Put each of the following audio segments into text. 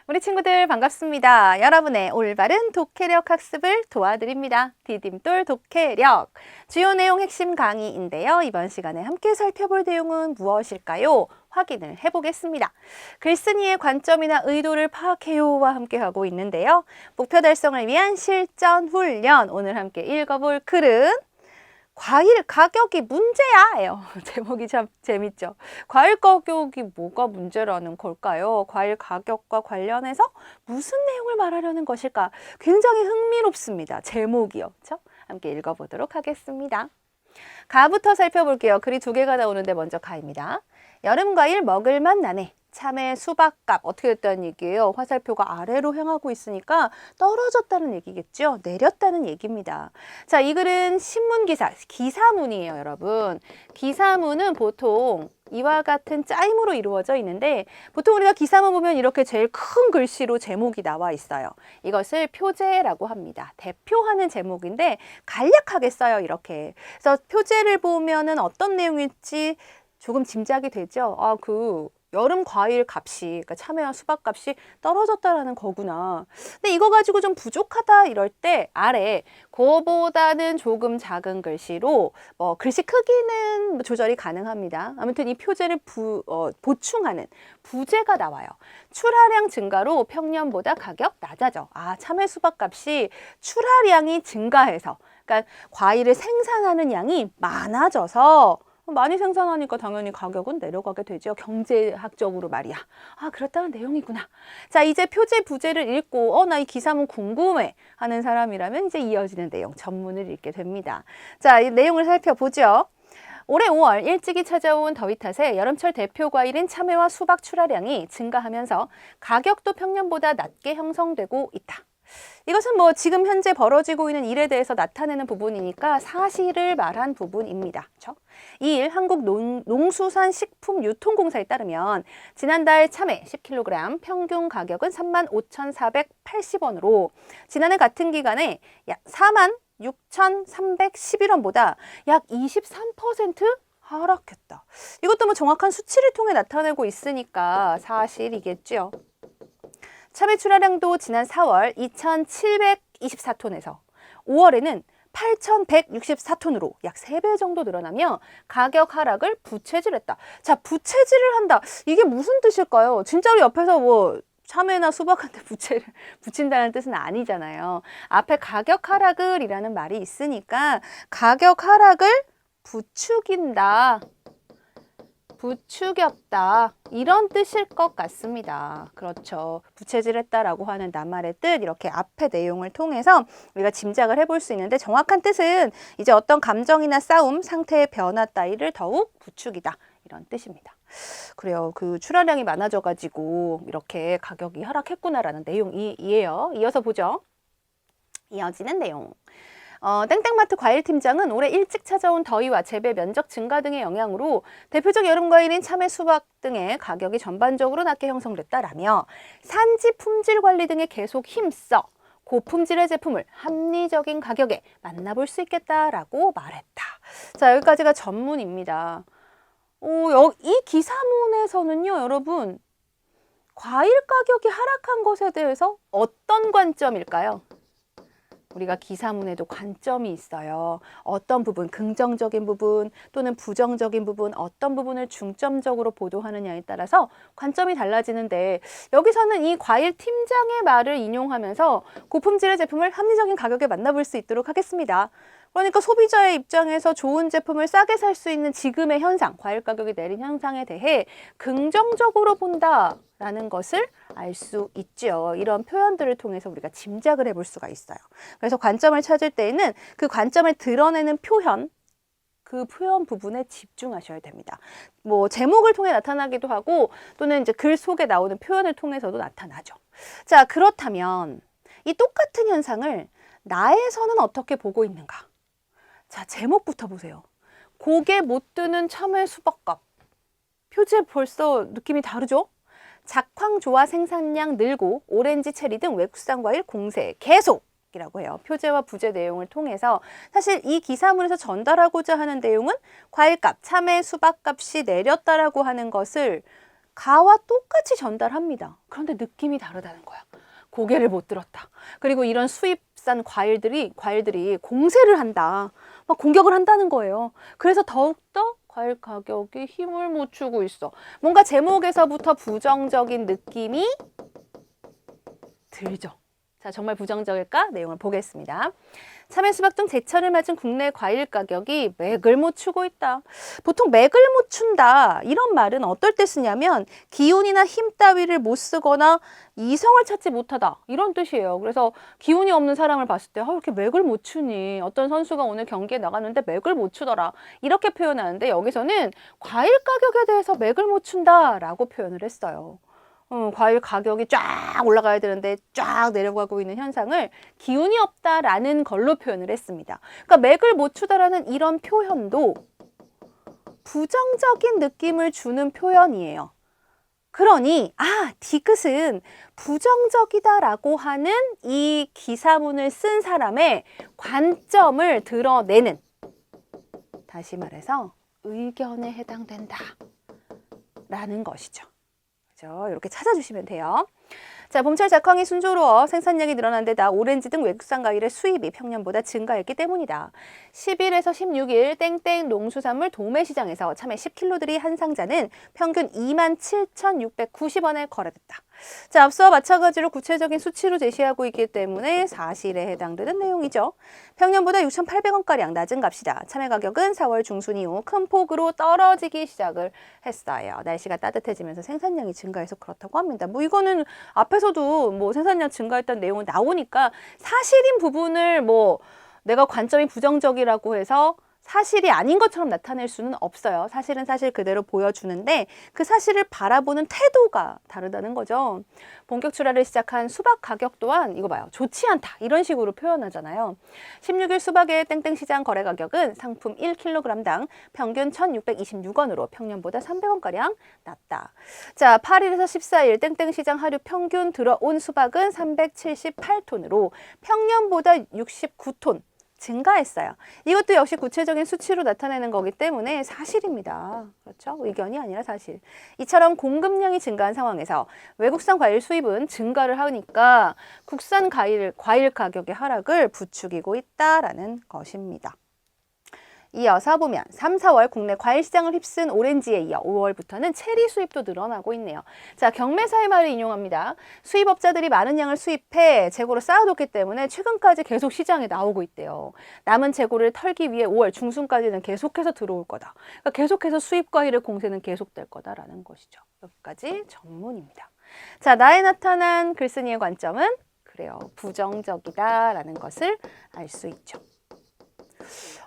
우리 친구들 반갑습니다. 여러분의 올바른 독해력 학습을 도와드립니다. 디딤돌 독해력. 주요 내용 핵심 강의인데요. 이번 시간에 함께 살펴볼 내용은 무엇일까요? 확인을 해보겠습니다. 글쓴이의 관점이나 의도를 파악해요와 함께 하고 있는데요. 목표 달성을 위한 실전 훈련. 오늘 함께 읽어볼 글은 과일 가격이 문제야예요. 제목이 참 재밌죠. 과일 가격이 뭐가 문제라는 걸까요? 과일 가격과 관련해서 무슨 내용을 말하려는 것일까? 굉장히 흥미롭습니다. 제목이요. 그렇죠? 함께 읽어보도록 하겠습니다. 가부터 살펴볼게요. 글이 두 개가 나오는데 먼저 가입니다. 여름 과일 먹을맛 나네. 참외 수박값 어떻게 됐다는 얘기예요. 화살표가 아래로 향하고 있으니까 떨어졌다는 얘기겠죠. 내렸다는 얘기입니다. 자, 이 글은 신문기사, 기사문이에요, 여러분. 기사문은 보통 이와 같은 짜임으로 이루어져 있는데 보통 우리가 기사문 보면 이렇게 제일 큰 글씨로 제목이 나와 있어요. 이것을 표제라고 합니다. 대표하는 제목인데 간략하게 써요, 이렇게. 그래서 표제를 보면은 어떤 내용일지 조금 짐작이 되죠. 여름 과일 값이, 그러니까 참외와 수박 값이 떨어졌다라는 거구나. 근데 이거 가지고 좀 부족하다 이럴 때 아래 그거보다는 조금 작은 글씨로 글씨 크기는 조절이 가능합니다. 아무튼 이 표제를 보충하는 부제가 나와요. 출하량 증가로 평년보다 가격 낮아져. 참외 수박 값이 출하량이 증가해서, 그러니까 과일을 생산하는 양이 많아져서 많이 생산하니까 당연히 가격은 내려가게 되죠. 경제학적으로 말이야. 그렇다는 내용이구나. 자, 이제 표제 부제를 읽고 나 이 기사문 궁금해 하는 사람이라면 이제 이어지는 내용, 전문을 읽게 됩니다. 자, 이 내용을 살펴보죠. 올해 5월 일찍이 찾아온 더위 탓에 여름철 대표 과일인 참외와 수박 출하량이 증가하면서 가격도 평년보다 낮게 형성되고 있다. 이것은 지금 현재 벌어지고 있는 일에 대해서 나타내는 부분이니까 사실을 말한 부분입니다. 그렇죠? 이 일 한국농수산식품유통공사에 따르면 지난달 참외 10kg 평균 가격은 35,480원으로 지난해 같은 기간에 약 46,311원보다 약 23% 하락했다. 이것도 정확한 수치를 통해 나타내고 있으니까 사실이겠죠. 참외 출하량도 지난 4월 2,724톤에서 5월에는 8,164톤으로 약 3배 정도 늘어나며 가격 하락을 부채질했다. 자, 부채질을 한다. 이게 무슨 뜻일까요? 진짜로 옆에서 참외나 수박한테 부채를 붙인다는 뜻은 아니잖아요. 앞에 가격 하락을 이라는 말이 있으니까 가격 하락을 부추긴다. 부추겼다. 이런 뜻일 것 같습니다. 그렇죠. 부채질했다라고 하는 낱말의 뜻, 이렇게 앞의 내용을 통해서 우리가 짐작을 해볼 수 있는데 정확한 뜻은 이제 어떤 감정이나 싸움, 상태의 변화 따위를 더욱 부추기다. 이런 뜻입니다. 그래요. 그 출하량이 많아져가지고 이렇게 가격이 하락했구나라는 내용이에요. 이어서 보죠. 이어지는 내용. 땡땡마트 과일팀장은 올해 일찍 찾아온 더위와 재배 면적 증가 등의 영향으로 대표적 여름 과일인 참외, 수박 등의 가격이 전반적으로 낮게 형성됐다라며 산지 품질 관리 등에 계속 힘써 고품질의 제품을 합리적인 가격에 만나볼 수 있겠다라고 말했다. 자, 여기까지가 전문입니다. 이 기사문에서는요, 여러분, 과일 가격이 하락한 것에 대해서 어떤 관점일까요? 우리가 기사문에도 관점이 있어요. 어떤 부분, 긍정적인 부분 또는 부정적인 부분, 어떤 부분을 중점적으로 보도하느냐에 따라서 관점이 달라지는데 여기서는 이 과일 팀장의 말을 인용하면서 고품질의 제품을 합리적인 가격에 만나볼 수 있도록 하겠습니다. 그러니까 소비자의 입장에서 좋은 제품을 싸게 살 수 있는 지금의 현상, 과일 가격이 내린 현상에 대해 긍정적으로 본다라는 것을 알 수 있죠. 이런 표현들을 통해서 우리가 짐작을 해볼 수가 있어요. 그래서 관점을 찾을 때에는 그 관점을 드러내는 표현, 그 표현 부분에 집중하셔야 됩니다. 제목을 통해 나타나기도 하고 또는 이제 글 속에 나오는 표현을 통해서도 나타나죠. 자, 그렇다면 이 똑같은 현상을 나에서는 어떻게 보고 있는가? 자, 제목부터 보세요. 고개 못 드는 참외 수박값. 표지에 벌써 느낌이 다르죠? 작황조화 생산량 늘고 오렌지, 체리 등 외국산 과일 공세 계속이라고 해요. 표제와 부제 내용을 통해서 사실 이 기사문에서 전달하고자 하는 내용은 과일값, 참외, 수박값이 내렸다라고 하는 것을 가와 똑같이 전달합니다. 그런데 느낌이 다르다는 거야. 고개를 못 들었다. 그리고 이런 수입산 과일들이 공세를 한다. 막 공격을 한다는 거예요. 그래서 더욱더 과일 가격이 힘을 못 주고 있어. 뭔가 제목에서부터 부정적인 느낌이 들죠. 자, 정말 부정적일까? 내용을 보겠습니다. 참외, 수박 등 제철을 맞은 국내 과일 가격이 맥을 못 추고 있다. 보통 맥을 못 춘다 이런 말은 어떨 때 쓰냐면 기운이나 힘 따위를 못 쓰거나 이성을 찾지 못하다 이런 뜻이에요. 그래서 기운이 없는 사람을 봤을 때 이렇게 맥을 못 추니, 어떤 선수가 오늘 경기에 나갔는데 맥을 못 추더라 이렇게 표현하는데, 여기서는 과일 가격에 대해서 맥을 못 춘다라고 표현을 했어요. 과일 가격이 쫙 올라가야 되는데 쫙 내려가고 있는 현상을 기운이 없다라는 걸로 표현을 했습니다. 그러니까 맥을 못 추다라는 이런 표현도 부정적인 느낌을 주는 표현이에요. 그러니 디귿은 부정적이다라고 하는 이 기사문을 쓴 사람의 관점을 드러내는, 다시 말해서 의견에 해당된다 라는 것이죠. 이렇게 찾아주시면 돼요. 자, 봄철 작황이 순조로워 생산량이 늘어난 데다 오렌지 등 외국산 과일의 수입이 평년보다 증가했기 때문이다. 10일에서 16일 땡땡 농수산물 도매시장에서 참외 10kg들이 한 상자는 평균 27,690원에 거래됐다. 자, 앞서와 마찬가지로 구체적인 수치로 제시하고 있기 때문에 사실에 해당되는 내용이죠. 평년보다 6,800원가량 낮은 값이다. 참외 가격은 4월 중순 이후 큰 폭으로 떨어지기 시작을 했어요. 날씨가 따뜻해지면서 생산량이 증가해서 그렇다고 합니다. 이거는 앞에서도 생산량 증가했다는 내용은 나오니까 사실인 부분을 내가 관점이 부정적이라고 해서 사실이 아닌 것처럼 나타낼 수는 없어요. 사실은 사실 그대로 보여주는데 그 사실을 바라보는 태도가 다르다는 거죠. 본격 출하를 시작한 수박 가격 또한 이거 봐요. 좋지 않다 이런 식으로 표현하잖아요. 16일 수박의 땡땡시장 거래 가격은 상품 1kg당 평균 1,626원으로 평년보다 300원가량 낮다. 자, 8일에서 14일 땡땡시장 하루 평균 들어온 수박은 378톤으로 평년보다 69톤 증가했어요. 이것도 역시 구체적인 수치로 나타내는 거기 때문에 사실입니다. 그렇죠? 의견이 아니라 사실. 이처럼 공급량이 증가한 상황에서 외국산 과일 수입은 증가를 하니까 국산 과일 가격의 하락을 부추기고 있다라는 것입니다. 이어서 보면 3, 4월 국내 과일 시장을 휩쓴 오렌지에 이어 5월부터는 체리 수입도 늘어나고 있네요. 자, 경매사의 말을 인용합니다. 수입업자들이 많은 양을 수입해 재고로 쌓아뒀기 때문에 최근까지 계속 시장에 나오고 있대요. 남은 재고를 털기 위해 5월 중순까지는 계속해서 들어올 거다. 그러니까 계속해서 수입 과일의 공세는 계속될 거다라는 것이죠. 여기까지 전문입니다. 자, 나에 나타난 글쓴이의 관점은 그래요. 부정적이다라는 것을 알 수 있죠.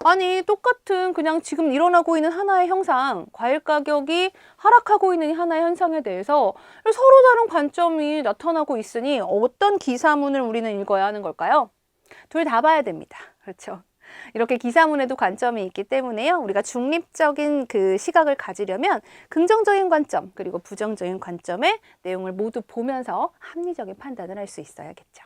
아니, 똑같은 그냥 지금 일어나고 있는 하나의 현상, 과일 가격이 하락하고 있는 하나의 현상에 대해서 서로 다른 관점이 나타나고 있으니 어떤 기사문을 우리는 읽어야 하는 걸까요? 둘 다 봐야 됩니다. 그렇죠? 이렇게 기사문에도 관점이 있기 때문에요. 우리가 중립적인 그 시각을 가지려면 긍정적인 관점 그리고 부정적인 관점의 내용을 모두 보면서 합리적인 판단을 할 수 있어야겠죠.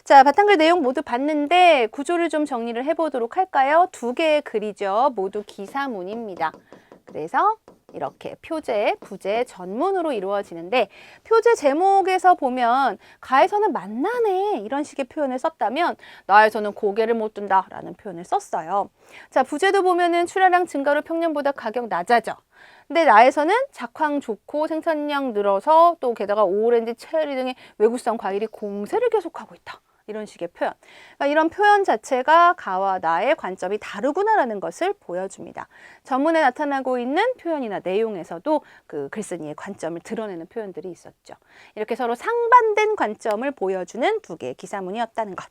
자, 바탕글 내용 모두 봤는데 구조를 좀 정리를 해보도록 할까요? 두 개의 글이죠. 모두 기사문입니다. 그래서 이렇게 표제, 부제, 전문으로 이루어지는데 표제 제목에서 보면 가에서는 만나네 이런 식의 표현을 썼다면 나에서는 고개를 못 든다 라는 표현을 썼어요. 자, 부제도 보면은 출하량 증가로 평년보다 가격 낮아져. 근데 나에서는 작황 좋고 생산량 늘어서 또 게다가 오렌지, 체리 등의 외국산 과일이 공세를 계속하고 있다. 이런 식의 표현. 그러니까 이런 표현 자체가 가와 나의 관점이 다르구나라는 것을 보여줍니다. 전문에 나타나고 있는 표현이나 내용에서도 그 글쓴이의 관점을 드러내는 표현들이 있었죠. 이렇게 서로 상반된 관점을 보여주는 두 개의 기사문이었다는 것.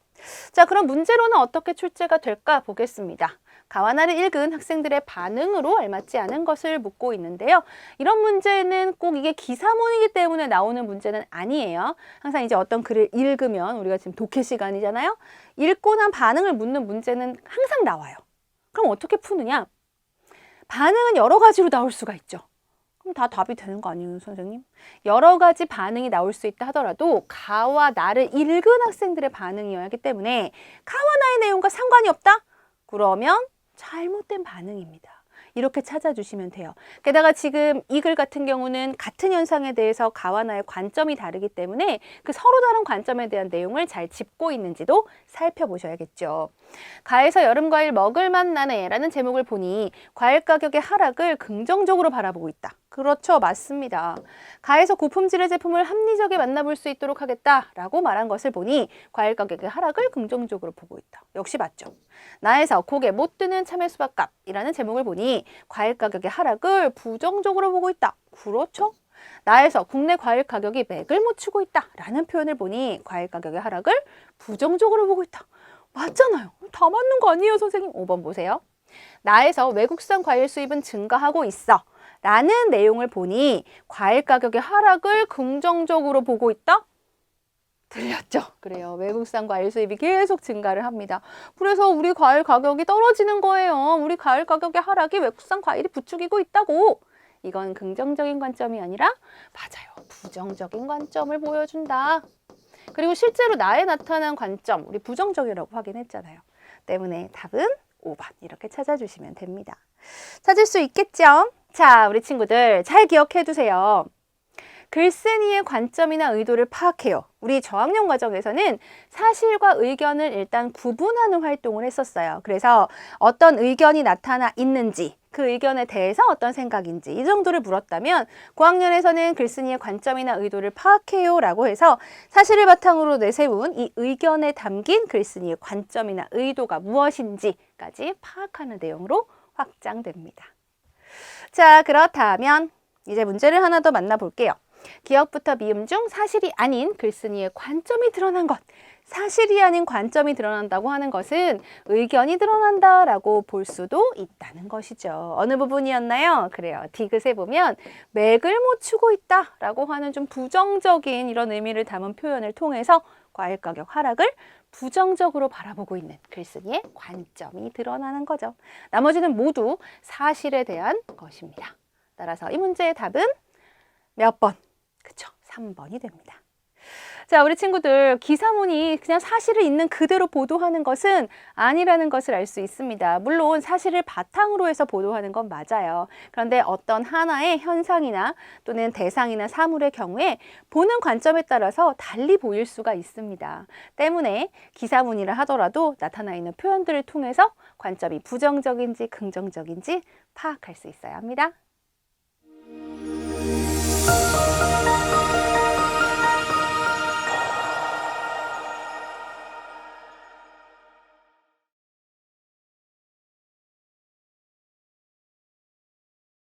자, 그럼 문제로는 어떻게 출제가 될까 보겠습니다. 가와 나를 읽은 학생들의 반응으로 알맞지 않은 것을 묻고 있는데요. 이런 문제는 꼭 이게 기사문이기 때문에 나오는 문제는 아니에요. 항상 이제 어떤 글을 읽으면 우리가 지금 독해 시간이잖아요. 읽고 난 반응을 묻는 문제는 항상 나와요. 그럼 어떻게 푸느냐? 반응은 여러 가지로 나올 수가 있죠. 그럼 다 답이 되는 거 아니에요, 선생님? 여러 가지 반응이 나올 수 있다 하더라도 가와 나를 읽은 학생들의 반응이어야 하기 때문에 가와 나의 내용과 상관이 없다? 그러면 잘못된 반응입니다. 이렇게 찾아주시면 돼요. 게다가 지금 이 글 같은 경우는 같은 현상에 대해서 가와 나의 관점이 다르기 때문에 그 서로 다른 관점에 대한 내용을 잘 짚고 있는지도 살펴보셔야겠죠. 가에서 여름 과일 먹을맛 나네 라는 제목을 보니 과일 가격의 하락을 긍정적으로 바라보고 있다. 그렇죠. 맞습니다. 가에서 고품질의 제품을 합리적에 만나볼 수 있도록 하겠다라고 말한 것을 보니 과일 가격의 하락을 긍정적으로 보고 있다. 역시 맞죠. 나에서 고개 못 드는 참외 수박값이라는 제목을 보니 과일 가격의 하락을 부정적으로 보고 있다. 그렇죠. 나에서 국내 과일 가격이 맥을 못 추고 있다라는 표현을 보니 과일 가격의 하락을 부정적으로 보고 있다. 맞잖아요. 다 맞는 거 아니에요, 선생님? 5번 보세요. 나에서 외국산 과일 수입은 증가하고 있어 라는 내용을 보니 과일 가격의 하락을 긍정적으로 보고 있다? 들렸죠? 그래요. 외국산 과일 수입이 계속 증가를 합니다. 그래서 우리 과일 가격이 떨어지는 거예요. 우리 과일 가격의 하락이 외국산 과일이 부추기고 있다고. 이건 긍정적인 관점이 아니라 맞아요. 부정적인 관점을 보여준다. 그리고 실제로 나에 나타난 관점, 우리 부정적이라고 확인했잖아요. 때문에 답은 5번 이렇게 찾아주시면 됩니다. 찾을 수 있겠죠? 자, 우리 친구들 잘 기억해 두세요. 글쓴이의 관점이나 의도를 파악해요. 우리 저학년 과정에서는 사실과 의견을 일단 구분하는 활동을 했었어요. 그래서 어떤 의견이 나타나 있는지, 그 의견에 대해서 어떤 생각인지 이 정도를 물었다면 고학년에서는 글쓴이의 관점이나 의도를 파악해요 라고 해서 사실을 바탕으로 내세운 이 의견에 담긴 글쓴이의 관점이나 의도가 무엇인지까지 파악하는 내용으로 확장됩니다. 자, 그렇다면 이제 문제를 하나 더 만나볼게요. 기억부터 미음 중 사실이 아닌 글쓴이의 관점이 드러난 것. 사실이 아닌 관점이 드러난다고 하는 것은 의견이 드러난다라고 볼 수도 있다는 것이죠. 어느 부분이었나요? 그래요. 디귿에 보면 맥을 못 추고 있다라고 하는 좀 부정적인 이런 의미를 담은 표현을 통해서 과일 가격 하락을 부정적으로 바라보고 있는 글쓴이의 관점이 드러나는 거죠. 나머지는 모두 사실에 대한 것입니다. 따라서 이 문제의 답은 몇 번? 그쵸? 3번이 됩니다. 자, 우리 친구들 기사문이 그냥 사실을 있는 그대로 보도하는 것은 아니라는 것을 알 수 있습니다. 물론 사실을 바탕으로 해서 보도하는 건 맞아요. 그런데 어떤 하나의 현상이나 또는 대상이나 사물의 경우에 보는 관점에 따라서 달리 보일 수가 있습니다. 때문에 기사문이라 하더라도 나타나 있는 표현들을 통해서 관점이 부정적인지 긍정적인지 파악할 수 있어야 합니다.